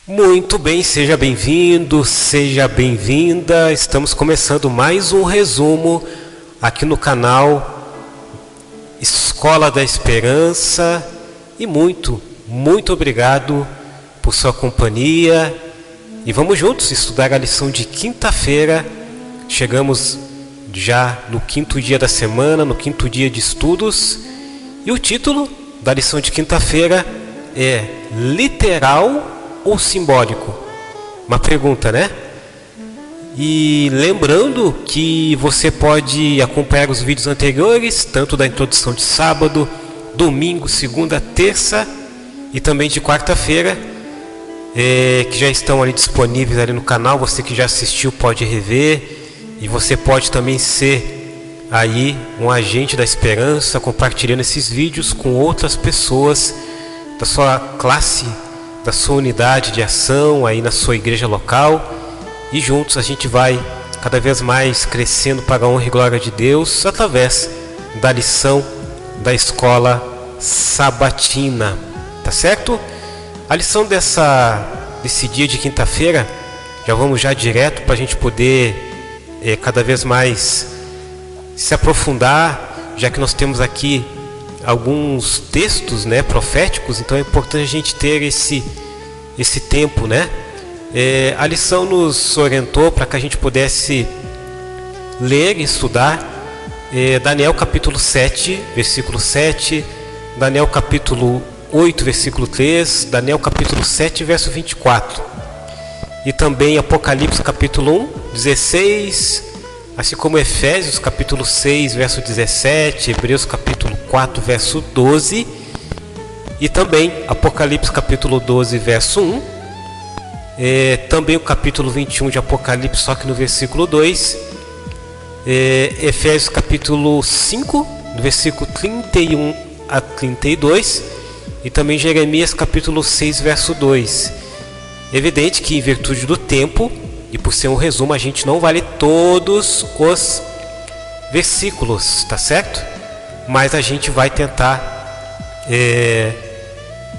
Muito bem, seja bem-vindo, seja bem-vinda. Estamos começando mais um resumo aqui no canal Escola da Esperança. E muito obrigado por sua companhia. E vamos juntos estudar a lição de quinta-feira. Chegamos já no quinto dia da semana, no quinto dia de estudos. E o título da lição de quinta-feira é Literal ou simbólico? Uma pergunta, né? E lembrando que você pode acompanhar os vídeos anteriores, tanto da introdução de sábado, domingo, segunda, terça e também de quarta-feira, que já estão ali disponíveis ali no canal. Você que já assistiu pode rever, e você pode também ser aí um agente da esperança, compartilhando esses vídeos com outras pessoas da sua classe, da sua unidade de ação aí na sua igreja local, e juntos a gente vai cada vez mais crescendo para a honra e glória de Deus através da lição da escola sabatina, tá certo? A lição desse dia de quinta-feira, já vamos já direto para a gente poder cada vez mais se aprofundar, já que nós temos aqui alguns textos, né, proféticos. Então é importante a gente ter esse tempo, né? A lição nos orientou para que a gente pudesse ler e estudar Daniel capítulo 7, versículo 7, Daniel capítulo 8, versículo 3, Daniel capítulo 7, verso 24, e também Apocalipse capítulo 1, 16, assim como Efésios capítulo 6, verso 17, Hebreus capítulo 4, verso 12, e também Apocalipse capítulo 12, verso 1, também o capítulo 21 de Apocalipse, só que no versículo 2, Efésios capítulo 5, do versículo 31 a 32, e também Jeremias capítulo 6, verso 2. Evidente que, em virtude do tempo e por ser um resumo, a gente não vai ler todos os versículos, tá certo? Mas a gente vai tentar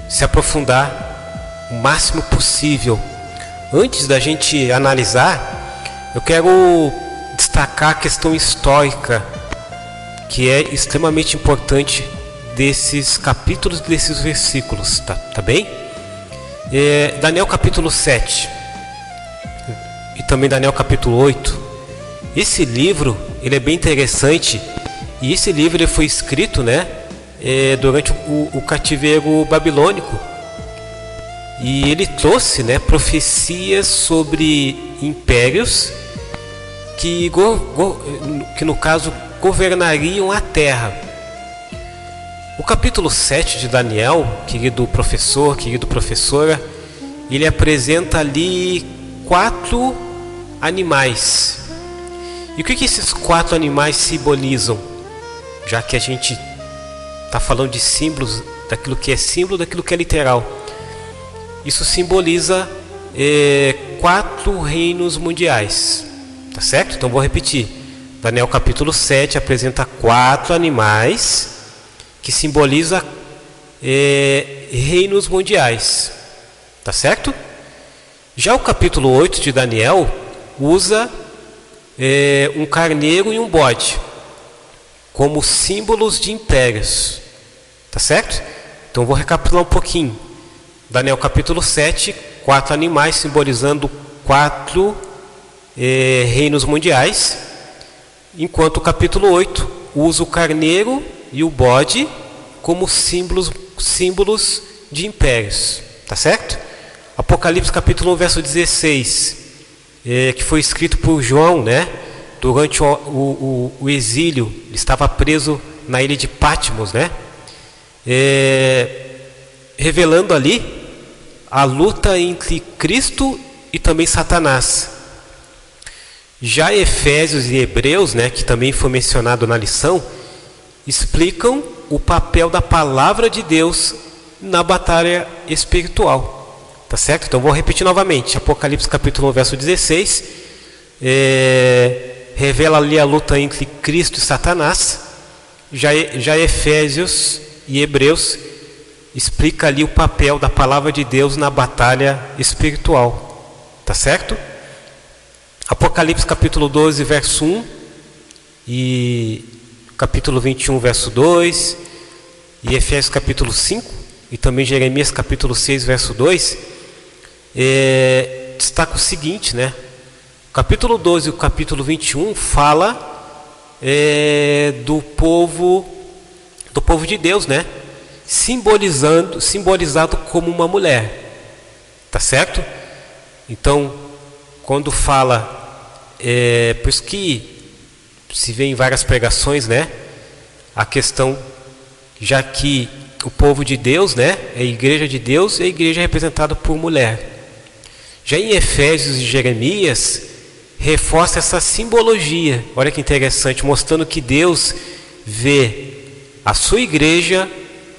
se aprofundar o máximo possível. Antes da gente analisar, eu quero destacar a questão histórica, que é extremamente importante desses capítulos, desses versículos, tá bem? Daniel capítulo 7 e também Daniel capítulo 8. Esse livro, ele é bem interessante, e esse livro ele foi escrito, né, durante o cativeiro babilônico, e ele trouxe, né, profecias sobre impérios que no caso governariam a terra. O capítulo 7 de Daniel, querido professor, querida professora, ele apresenta ali 4 animais. E o que esses 4 animais simbolizam? Já que a gente está falando de símbolos, daquilo que é símbolo, daquilo que é literal. Isso simboliza 4 reinos mundiais, tá certo? Então vou repetir. Daniel capítulo 7 apresenta 4 animais que simboliza reinos mundiais, tá certo? Já o capítulo 8 de Daniel usa um carneiro e um bode como símbolos de impérios, tá certo? Então vou recapitular um pouquinho. Daniel capítulo 7, 4 animais simbolizando 4 reinos mundiais, enquanto o capítulo 8 usa o carneiro e o bode como símbolos de impérios, tá certo? Apocalipse capítulo 1, verso 16, que foi escrito por João, né? Durante o exílio, ele estava preso na ilha de Patmos, né? Revelando ali a luta entre Cristo e também Satanás. Já Efésios e Hebreus, né, que também foi mencionado na lição, explicam o papel da palavra de Deus na batalha espiritual, tá certo? Então vou repetir novamente. Apocalipse capítulo 1, verso 16, revela ali a luta entre Cristo e Satanás. Já Efésios e Hebreus explica ali o papel da palavra de Deus na batalha espiritual, tá certo? Apocalipse capítulo 12, verso 1 e capítulo 21, verso 2 e Efésios capítulo 5 e também Jeremias capítulo 6, verso 2 destaca o seguinte, né? O capítulo 12 e o capítulo 21 fala do povo de Deus, né? Simbolizado como uma mulher, tá certo? Então, quando fala, por isso que se vê em várias pregações, né? A questão, já que o povo de Deus, né? É a igreja de Deus, e a igreja é representada por mulher. Já em Efésios e Jeremias, reforça essa simbologia. Olha que interessante, mostrando que Deus vê a sua igreja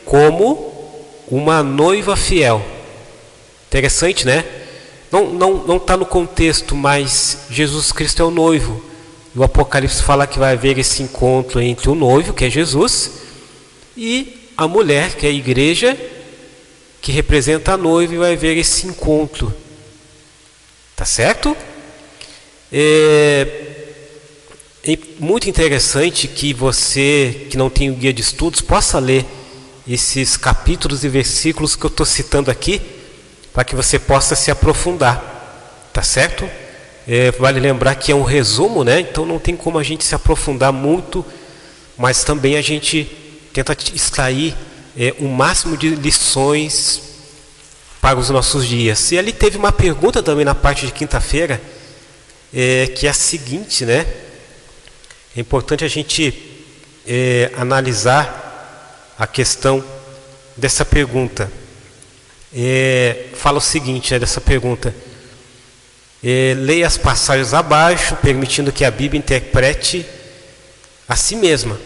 como uma noiva fiel. Interessante, né? Não está no contexto, mas Jesus Cristo é o noivo. E o Apocalipse fala que vai haver esse encontro entre o noivo, que é Jesus, e a mulher, que é a igreja, que representa a noiva, e vai haver esse encontro. Tá certo? É muito interessante que você, que não tem o guia de estudos, possa ler esses capítulos e versículos que eu estou citando aqui, para que você possa se aprofundar, tá certo? Vale lembrar que é um resumo, né? Então não tem como a gente se aprofundar muito, mas também a gente tenta extrair o máximo de lições para os nossos dias. E ali teve uma pergunta também na parte de quinta-feira, que é a seguinte, né? É importante a gente analisar a questão dessa pergunta. Fala o seguinte, dessa pergunta: leia as passagens abaixo, permitindo que a Bíblia interprete a si mesma.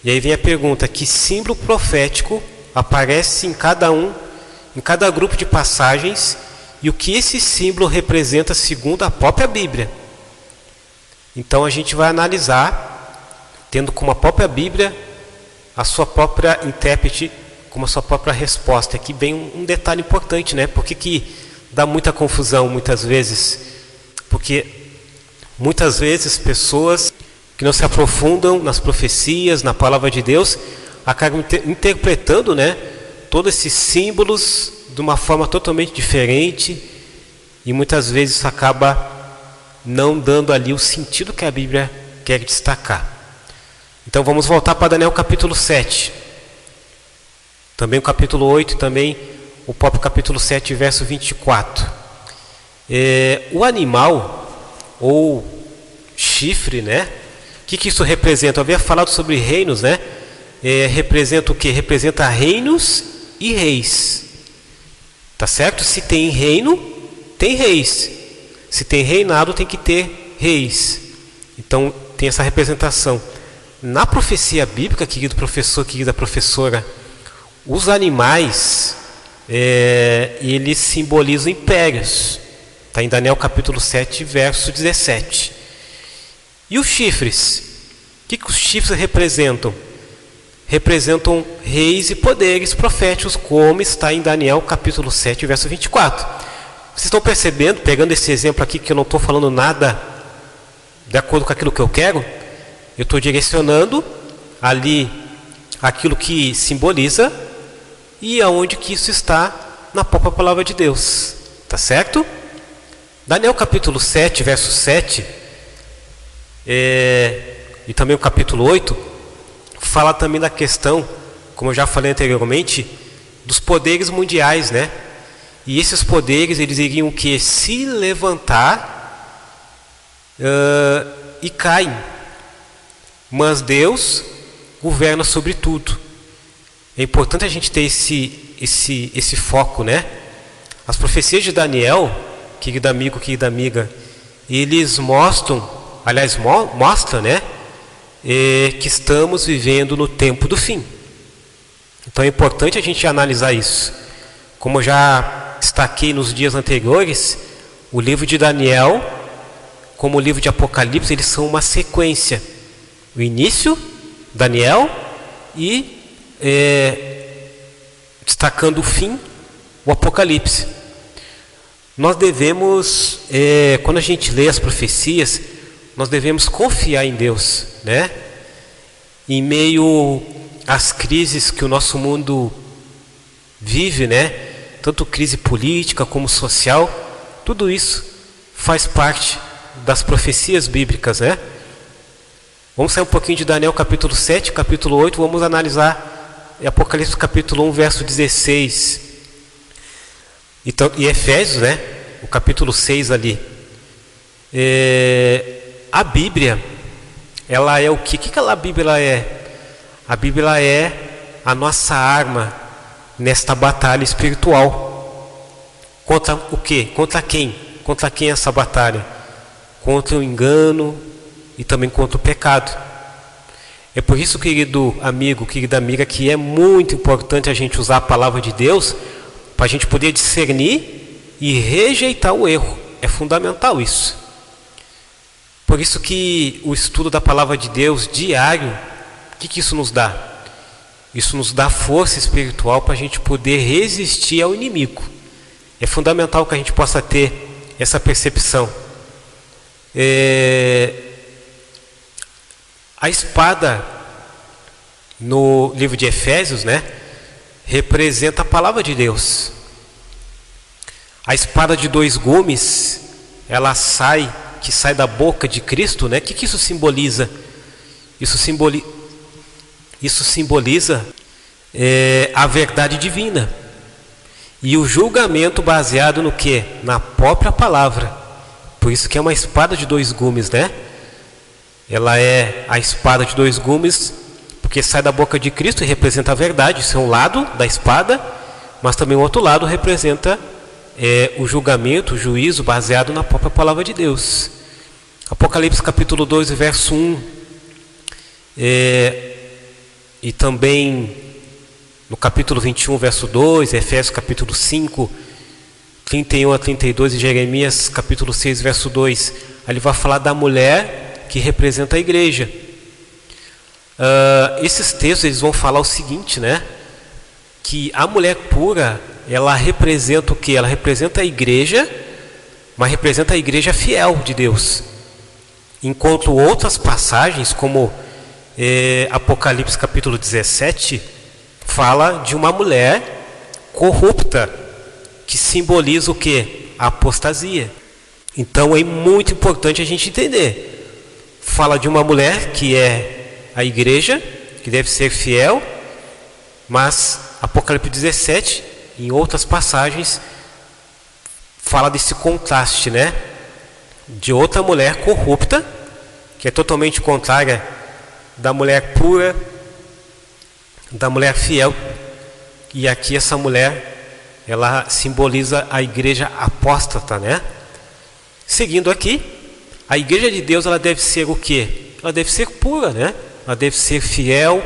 E aí vem a pergunta: que símbolo profético aparece em cada grupo de passagens, e o que esse símbolo representa segundo a própria Bíblia? Então a gente vai analisar, tendo como a própria Bíblia a sua própria intérprete, como a sua própria resposta. Aqui vem um detalhe importante, né? Por que dá muita confusão muitas vezes? Porque muitas vezes pessoas que não se aprofundam nas profecias, na palavra de Deus, acabam interpretando, né, todos esses símbolos de uma forma totalmente diferente, e muitas vezes isso acaba não dando ali o sentido que a Bíblia quer destacar. Então vamos voltar para Daniel capítulo 7. Também o capítulo 8 e também o próprio capítulo 7, verso 24. O animal, ou chifre, né? O que isso representa? Eu havia falado sobre reinos, né? Representa o que? Representa reinos e reis. Tá certo? Se tem reino, tem reis. Se tem reinado, tem que ter reis. Então tem essa representação. Na profecia bíblica, querido professor, querida professora, os animais, eles simbolizam impérios. Está em Daniel capítulo 7, verso 17. E os chifres? O que os chifres representam? Representam reis e poderes proféticos, como está em Daniel capítulo 7, verso 24. Vocês estão percebendo, pegando esse exemplo aqui, que eu não estou falando nada de acordo com aquilo que eu quero? Eu estou direcionando ali aquilo que simboliza e aonde que isso está na própria palavra de Deus. Tá certo? Daniel capítulo 7, verso 7, e também o capítulo 8, fala também da questão, como eu já falei anteriormente, dos poderes mundiais, né? E esses poderes, eles iriam que se levantar e caem. Mas Deus governa sobre tudo. É importante a gente ter esse foco, né? As profecias de Daniel, querido amigo, querida amiga, eles mostram, aliás, mostram, né? Que estamos vivendo no tempo do fim. Então é importante a gente analisar isso. Como eu já destaquei nos dias anteriores, o livro de Daniel, como o livro de Apocalipse, eles são uma sequência. O início, Daniel, e destacando o fim, o Apocalipse. Nós devemos, quando a gente lê as profecias, nós devemos confiar em Deus, né? Em meio às crises que o nosso mundo vive, né? Tanto crise política como social, tudo isso faz parte das profecias bíblicas, né? Vamos sair um pouquinho de Daniel capítulo 7, capítulo 8, vamos analisar Apocalipse capítulo 1, verso 16. Então, e Efésios, né? O capítulo 6 ali. A Bíblia, ela é o quê? O que a Bíblia é? A Bíblia é a nossa arma nesta batalha espiritual. Contra o quê? Contra quem? Contra quem é essa batalha? Contra o engano e também contra o pecado. É por isso, querido amigo, querida amiga, que é muito importante a gente usar a palavra de Deus para a gente poder discernir e rejeitar o erro. É fundamental isso. Por isso que o estudo da palavra de Deus diário, o que isso nos dá? Isso nos dá força espiritual para a gente poder resistir ao inimigo. É fundamental que a gente possa ter essa percepção. A espada, no livro de Efésios, né, representa a palavra de Deus. A espada de 2 gumes, ela que sai da boca de Cristo, né? O que isso simboliza? Isso simboliza a verdade divina e o julgamento baseado no quê? Na própria palavra. Por isso que é uma espada de 2 gumes, né? Ela é a espada de 2 gumes porque sai da boca de Cristo e representa a verdade. Isso é um lado da espada, mas também o outro lado representa o julgamento, o juízo baseado na própria palavra de Deus. Apocalipse capítulo 2, verso 1, e também no capítulo 21, verso 2, Efésios capítulo 5, 31 a 32 e Jeremias capítulo 6, verso 2, ele vai falar da mulher que representa a igreja. Esses textos eles vão falar o seguinte, né? Que a mulher pura, ela representa o quê? Ela representa a igreja, mas representa a igreja fiel de Deus. Enquanto outras passagens, como Apocalipse capítulo 17, fala de uma mulher corrupta, que simboliza o quê? A apostasia. Então é muito importante a gente entender. Fala de uma mulher que é a igreja, que deve ser fiel, mas Apocalipse 17, em outras passagens, fala desse contraste, né? De outra mulher corrupta, que é totalmente contrária da mulher pura, da mulher fiel. E aqui essa mulher, ela simboliza a igreja apóstata, né? Seguindo aqui, a igreja de Deus, ela deve ser o quê? Ela deve ser pura, né? Ela deve ser fiel,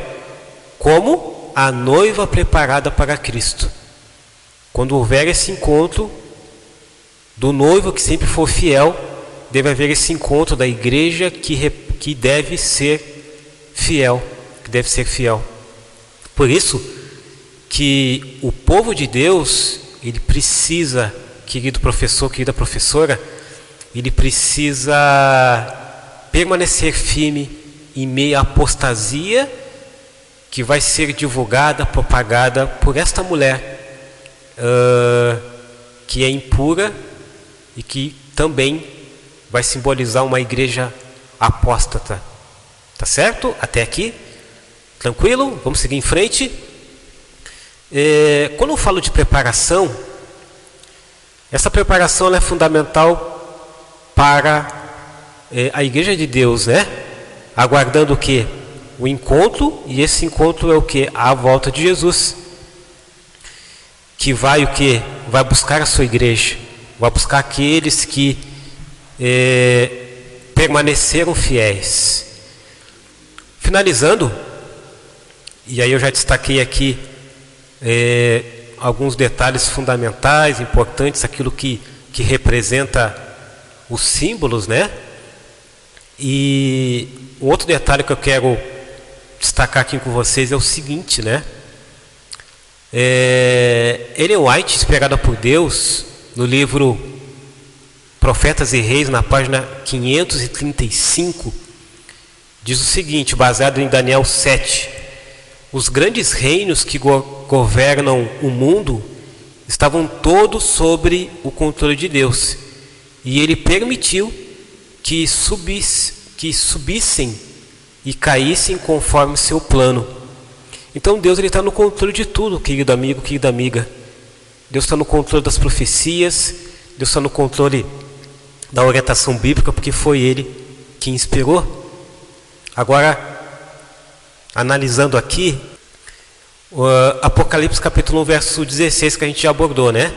como a noiva preparada para Cristo. Quando houver esse encontro do noivo que sempre for fiel, deve haver esse encontro da igreja que deve ser fiel, que deve ser fiel. Por isso que o povo de Deus, ele precisa, querido professor, querida professora, ele precisa permanecer firme em meio à apostasia que vai ser divulgada, propagada por esta mulher que é impura e que também vai simbolizar uma igreja apóstata. Tá certo? Até aqui? Tranquilo? Vamos seguir em frente. Quando eu falo de preparação, essa preparação ela é fundamental para a igreja de Deus, né? Aguardando o quê? O encontro, e esse encontro é o quê? A volta de Jesus, que vai o quê? Vai buscar a sua igreja, vai buscar aqueles que permaneceram fiéis. Finalizando, e aí eu já destaquei aqui alguns detalhes fundamentais, importantes, aquilo que representa os símbolos, né? E um outro detalhe que eu quero destacar aqui com vocês é o seguinte, né? Ellen White, inspirada por Deus, no livro Profetas e Reis, na página 535, diz o seguinte, baseado em Daniel 7: os grandes reinos que governam o mundo estavam todos sobre o controle de Deus, e Ele permitiu que subissem e caíssem conforme seu plano. Então Deus está no controle de tudo, querido amigo, querida amiga. Deus está no controle das profecias, Deus está no controle da orientação bíblica, porque foi Ele que inspirou. Agora, analisando aqui, Apocalipse capítulo 1, verso 16, que a gente já abordou, né?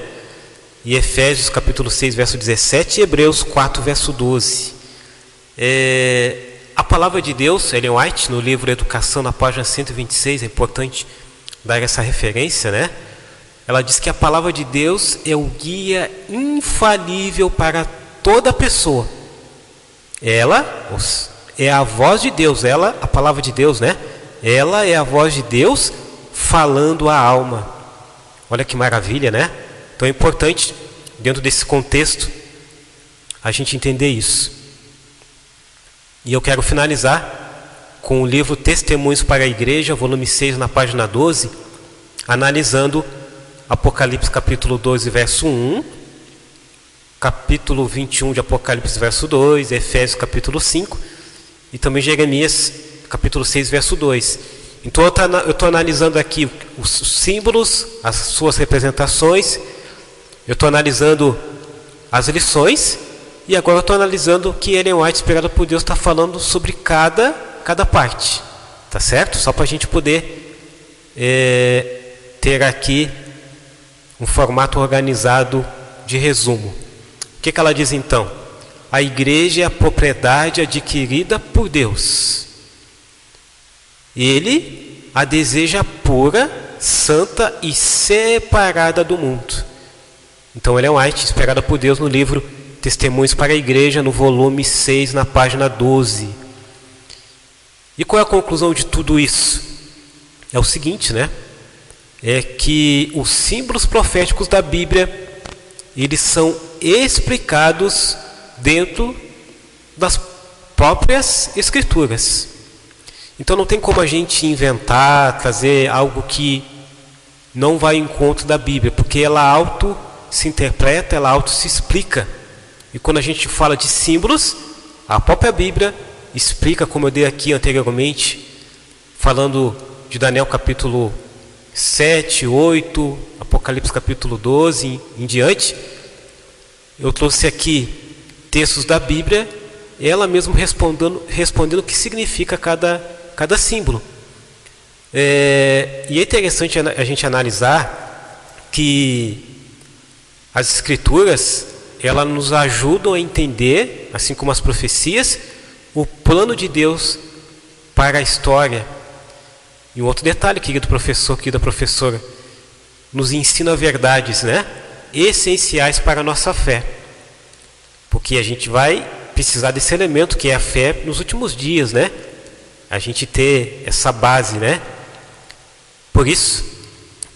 E Efésios capítulo 6, verso 17, e Hebreus 4, verso 12. A palavra de Deus, Ellen White, no livro Educação, na página 126, é importante dar essa referência, né? Ela diz que a palavra de Deus é o guia infalível para toda pessoa. Ela é a voz de Deus, a palavra de Deus, né? Ela é a voz de Deus falando à alma. Olha que maravilha, né? Então é importante, dentro desse contexto, a gente entender isso. E eu quero finalizar com o livro Testemunhos para a Igreja, volume 6, na página 12, analisando Apocalipse capítulo 12, verso 1, capítulo 21 de Apocalipse, verso 2, Efésios capítulo 5 e também Jeremias capítulo 6, verso 2. Então eu estou analisando aqui os símbolos, as suas representações, eu estou analisando as lições, e agora eu estou analisando o que Ellen White, inspirada por Deus, está falando sobre cada parte, tá certo? Só para a gente poder ter aqui um formato organizado de resumo. O que ela diz então? A igreja é a propriedade adquirida por Deus. Ele a deseja pura, santa e separada do mundo. Então Ellen White, inspirada por Deus, no livro Testemunhos para a Igreja, no volume 6, na página 12. E qual é a conclusão de tudo isso? É o seguinte, né? É que os símbolos proféticos da Bíblia, eles são explicados dentro das próprias Escrituras. Então não tem como a gente inventar, trazer algo que não vai em encontro da Bíblia, porque ela auto se interpreta, ela auto se explica. E quando a gente fala de símbolos, a própria Bíblia explica, como eu dei aqui anteriormente, falando de Daniel capítulo 7, 8, Apocalipse capítulo 12 em diante. Eu trouxe aqui textos da Bíblia, ela mesma respondendo o que significa cada símbolo. E é interessante a gente analisar que as Escrituras, elas nos ajudam a entender, assim como as profecias, o plano de Deus para a história. E um outro detalhe, querido professor, querida professora, nos ensina verdades, né? Essenciais para a nossa fé. Porque a gente vai precisar desse elemento que é a fé nos últimos dias, né? A gente ter essa base, né? Por isso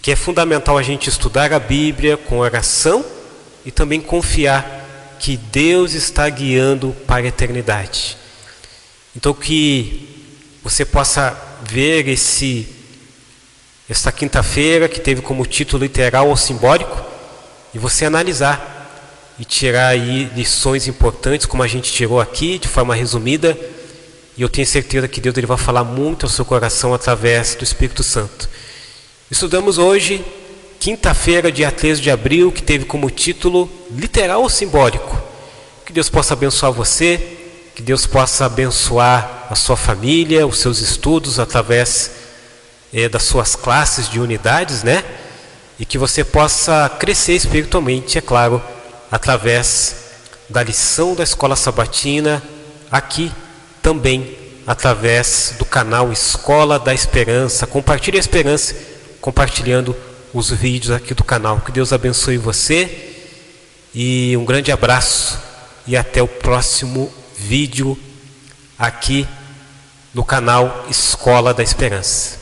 que é fundamental a gente estudar a Bíblia com oração e também confiar que Deus está guiando para a eternidade. Então que você possa ver esta quinta-feira, que teve como título literal ou simbólico, e você analisar e tirar aí lições importantes, como a gente tirou aqui, de forma resumida. E eu tenho certeza que Deus ele vai falar muito ao seu coração através do Espírito Santo. Estudamos hoje, quinta-feira, dia 13 de abril, que teve como título literal ou simbólico. Que Deus possa abençoar você, que Deus possa abençoar a sua família, os seus estudos através das suas classes de unidades, né? E que você possa crescer espiritualmente, é claro, através da lição da Escola Sabatina, aqui também através do canal Escola da Esperança. Compartilhe a esperança, compartilhando os vídeos aqui do canal. Que Deus abençoe você e um grande abraço e até o próximo vídeo aqui no canal Escola da Esperança.